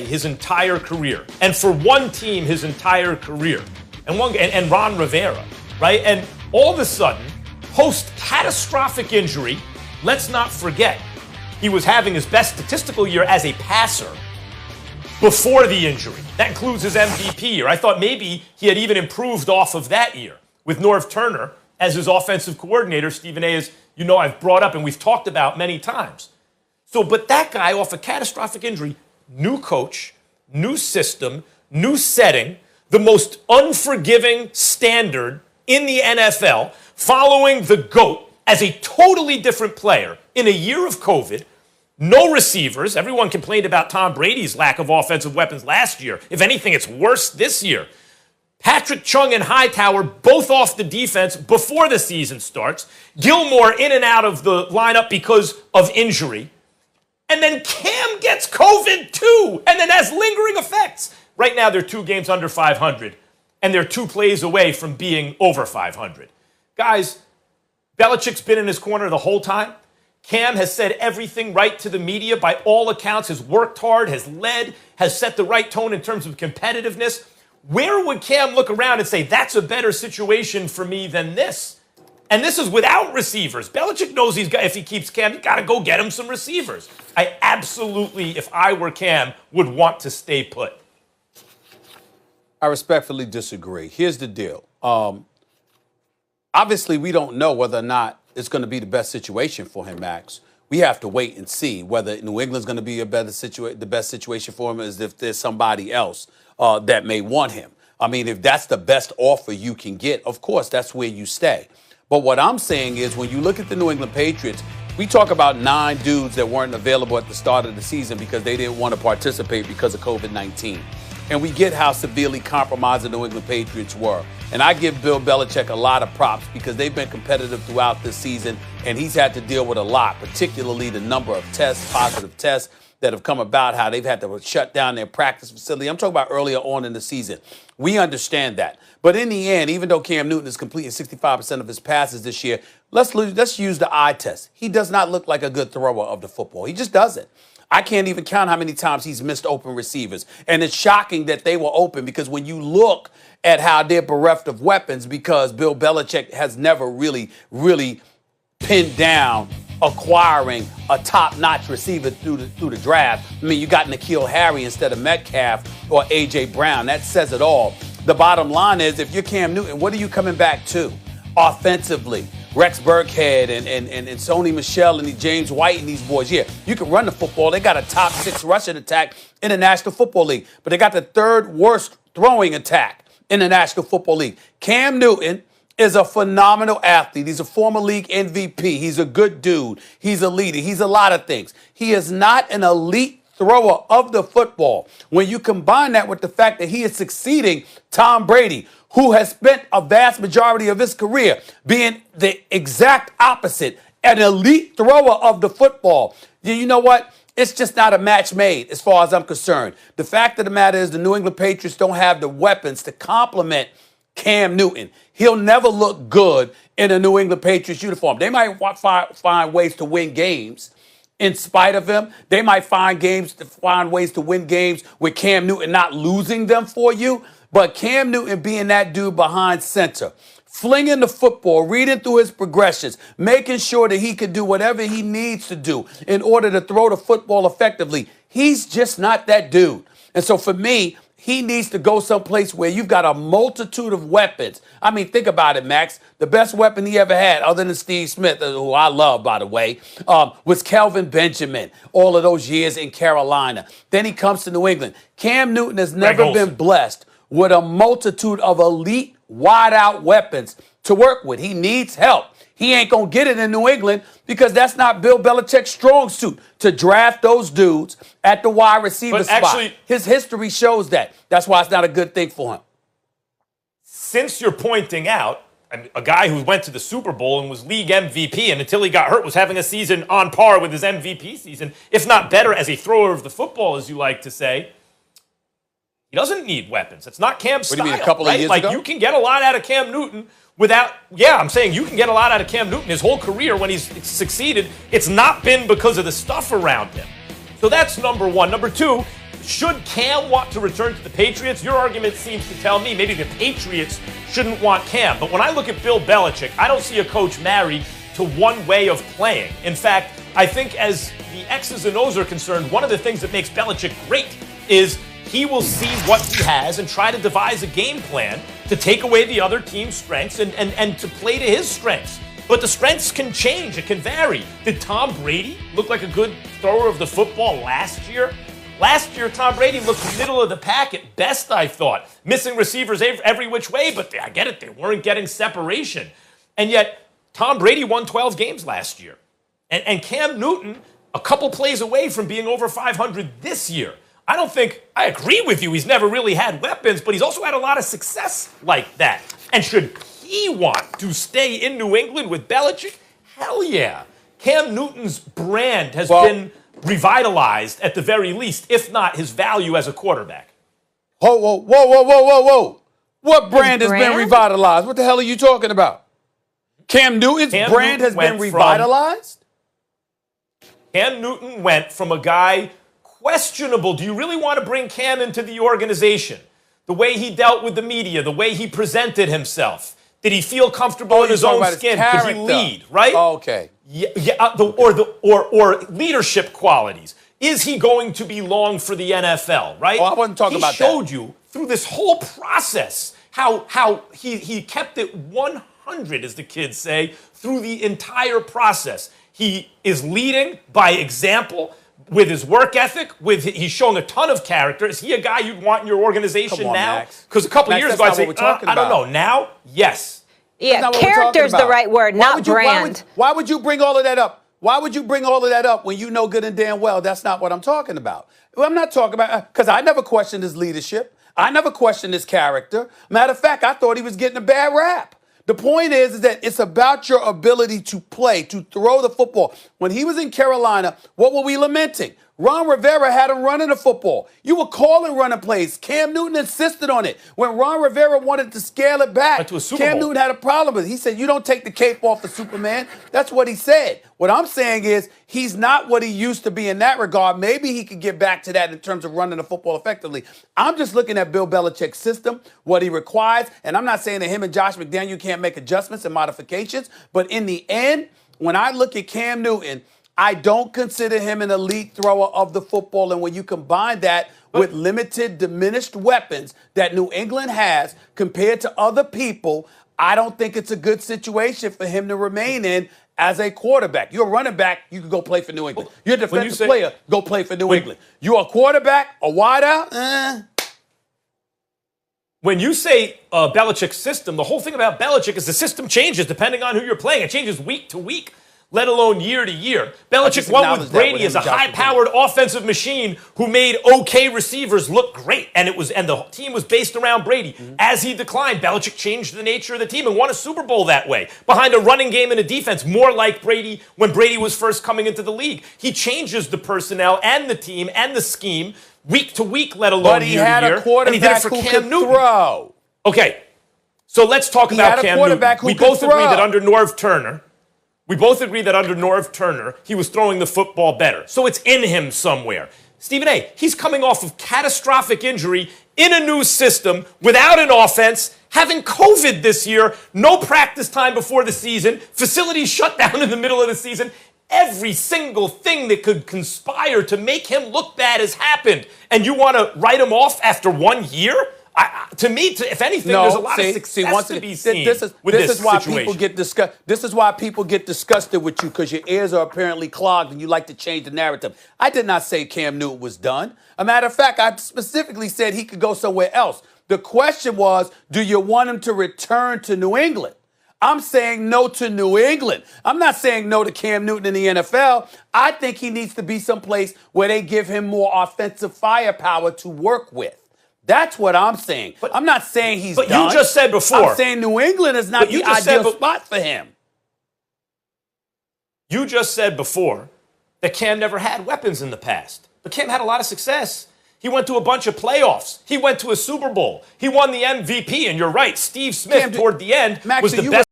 his entire career, and for one team his entire career, and Ron Rivera, right? And all of a sudden, post-catastrophic injury, let's not forget, he was having his best statistical year as a passer before the injury. That includes his MVP year. I thought maybe he had even improved off of that year with Norv Turner as his offensive coordinator. Stephen A, as you know, I've brought up and we've talked about many times. So, but that guy off a catastrophic injury, new coach, new system, new setting, the most unforgiving standard in the NFL, following the GOAT as a totally different player in a year of COVID, no receivers. Everyone complained about Tom Brady's lack of offensive weapons last year. If anything, it's worse this year. Patrick Chung and Hightower both off the defense before the season starts. Gilmore in and out of the lineup because of injury. And then Cam gets COVID too, and then has lingering effects. Right now, they're 2 games under 500, and they're 2 plays away from being over 500. Guys, Belichick's been in his corner the whole time. Cam has said everything right to the media. By all accounts, has worked hard, has led, has set the right tone in terms of competitiveness. Where would Cam look around and say, that's a better situation for me than this? And this is without receivers. Belichick knows if he keeps Cam, he's got to go get him some receivers. I absolutely, if I were Cam, would want to stay put. I respectfully disagree. Here's the deal. Obviously, we don't know whether or not it's going to be the best situation for him, Max. We have to wait and see whether New England's going to be the best situation for him, as if there's somebody else that may want him. I mean, if that's the best offer you can get, of course, that's where you stay. But what I'm saying is, when you look at the New England Patriots, we talk about 9 dudes that weren't available at the start of the season because they didn't want to participate because of COVID-19. And we get how severely compromised the New England Patriots were. And I give Bill Belichick a lot of props because they've been competitive throughout this season, and he's had to deal with a lot, particularly the number of positive tests that have come about, how they've had to shut down their practice facility. I'm talking about earlier on in the season. We understand that. But in the end, even though Cam Newton is completing 65% of his passes this year, let's use the eye test. He does not look like a good thrower of the football. He just doesn't. I can't even count how many times he's missed open receivers. And it's shocking that they were open, because when you look at how they're bereft of weapons, because Bill Belichick has never really pinned down acquiring a top-notch receiver through the draft. I mean, you got N'Keal Harry instead of Metcalf or A.J. Brown. That says it all. The bottom line is, if you're Cam Newton, what are you coming back to offensively? Rex Burkhead and Sony Michel and James White and these boys. Yeah, you can run the football. They got a top 6 rushing attack in the National Football League, but they got the 3rd worst throwing attack in the National Football League. Cam Newton is a phenomenal athlete. He's a former league MVP. He's a good dude. He's a leader. He's a lot of things. He is not an elite thrower of the football. When you combine that with the fact that he is succeeding Tom Brady, who has spent a vast majority of his career being the exact opposite, an elite thrower of the football, you know what? It's just not a match made as far as I'm concerned. The fact of the matter is, the New England Patriots don't have the weapons to complement Cam Newton. He'll never look good in a New England Patriots uniform. They might find ways to win games in spite of him. They might find ways to win games with Cam Newton not losing them for you. But Cam Newton being that dude behind center, flinging the football, reading through his progressions, making sure that he can do whatever he needs to do in order to throw the football effectively, he's just not that dude. And so for me, he needs to go someplace where you've got a multitude of weapons. I mean, think about it, Max. The best weapon he ever had, other than Steve Smith, who I love, by the way, was Kelvin Benjamin all of those years in Carolina. Then he comes to New England. Cam Newton has never been blessed with a multitude of elite, wide-out weapons to work with. He needs help. He ain't going to get it in New England because that's not Bill Belichick's strong suit, to draft those dudes at the wide receiver spot. Actually, his history shows that. That's why it's not a good thing for him. Since you're pointing out a guy who went to the Super Bowl and was league MVP and until he got hurt was having a season on par with his MVP season, if not better as a thrower of the football, as you like to say, he doesn't need weapons. It's not Cam's style. What do you mean, a couple of years ago? You can get a lot out of Cam Newton I'm saying you can get a lot out of Cam Newton his whole career when he's succeeded. It's not been because of the stuff around him. So that's number one. Number two, should Cam want to return to the Patriots? Your argument seems to tell me maybe the Patriots shouldn't want Cam. But when I look at Bill Belichick, I don't see a coach married to one way of playing. In fact, I think as the X's and O's are concerned, one of the things that makes Belichick great is he will see what he has and try to devise a game plan to take away the other team's strengths and to play to his strengths. But the strengths can change. It can vary. Did Tom Brady look like a good thrower of the football last year? Last year, Tom Brady looked middle of the pack at best, I thought. Missing receivers every which way, but I get it. They weren't getting separation. And yet, Tom Brady won 12 games last year. And Cam Newton, a couple plays away from being over 500 this year. I agree with you, he's never really had weapons, but he's also had a lot of success like that. And should he want to stay in New England with Belichick? Hell yeah. Cam Newton's brand has been revitalized at the very least, if not his value as a quarterback. Whoa. What brand has been revitalized? What the hell are you talking about? Cam Newton's brand has been revitalized? Cam Newton went from a guy questionable. Do you really want to bring Cam into the organization? The way he dealt with the media, the way he presented himself. Did he feel comfortable in his own skin? Could he lead, right? Oh, okay. Or leadership qualities. Is he going to be long for the NFL, right? Oh, I wasn't talking about that. He showed you through this whole process how he kept it 100, as the kids say, through the entire process. He is leading by example with his work ethic. He's showing a ton of character. Is he a guy you'd want in your organization now? Because a couple years ago, I'd say, I don't know. Now, yes. Yeah, character's the right word, not brand. Why would you bring all of that up? Why would you bring all of that up when you know good and damn well that's not what I'm talking about? Well, I'm not talking about, because I never questioned his leadership. I never questioned his character. Matter of fact, I thought he was getting a bad rap. The point is that it's about your ability to play, to throw the football. When he was in Carolina, what were we lamenting? Ron Rivera had him running the football. You were calling running plays. Cam Newton insisted on it. When Ron Rivera wanted to scale it back, Cam Newton had a problem with it. He said, you don't take the cape off the Superman. That's what he said. What I'm saying is he's not what he used to be in that regard. Maybe he could get back to that in terms of running the football effectively. I'm just looking at Bill Belichick's system, what he requires, and I'm not saying that him and Josh McDaniel can't make adjustments and modifications, but in the end, when I look at Cam Newton, I don't consider him an elite thrower of the football. And when you combine that with limited, diminished weapons that New England has compared to other people, I don't think it's a good situation for him to remain in as a quarterback. You're a running back, you can go play for New England. You're a defensive player, go play for New England. You're a quarterback, a wideout, When you say Belichick's system, the whole thing about Belichick is the system changes depending on who you're playing. It changes week to week, let alone year to year. Belichick won with Brady as a high-powered offensive machine who made okay receivers look great, and the team was based around Brady. Mm-hmm. As he declined, Belichick changed the nature of the team and won a Super Bowl that way, behind a running game and a defense, more like Brady when Brady was first coming into the league. He changes the personnel and the team and the scheme week to week, let alone year to year. And he did it for Cam Newton. Throw. Okay, so let's talk about Cam Newton. We both agree that under Norv Turner, he was throwing the football better. So it's in him somewhere. Stephen A., he's coming off of catastrophic injury in a new system, without an offense, having COVID this year, no practice time before the season, facilities shut down in the middle of the season. Every single thing that could conspire to make him look bad has happened. And you want to write him off after 1 year? To me, if anything, there's a lot of success to be seen with this situation. People get this is why people get disgusted with you, because your ears are apparently clogged and you like to change the narrative. I did not say Cam Newton was done. A matter of fact, I specifically said he could go somewhere else. The question was, do you want him to return to New England? I'm saying no to New England. I'm not saying no to Cam Newton in the NFL. I think he needs to be someplace where they give him more offensive firepower to work with. That's what I'm saying. But I'm not saying he's done. But you just said before. I'm saying New England is not the ideal spot for him. You just said before that Cam never had weapons in the past. But Cam had a lot of success. He went to a bunch of playoffs. He went to a Super Bowl. He won the MVP. And you're right, Steve Smith, toward the end, was the best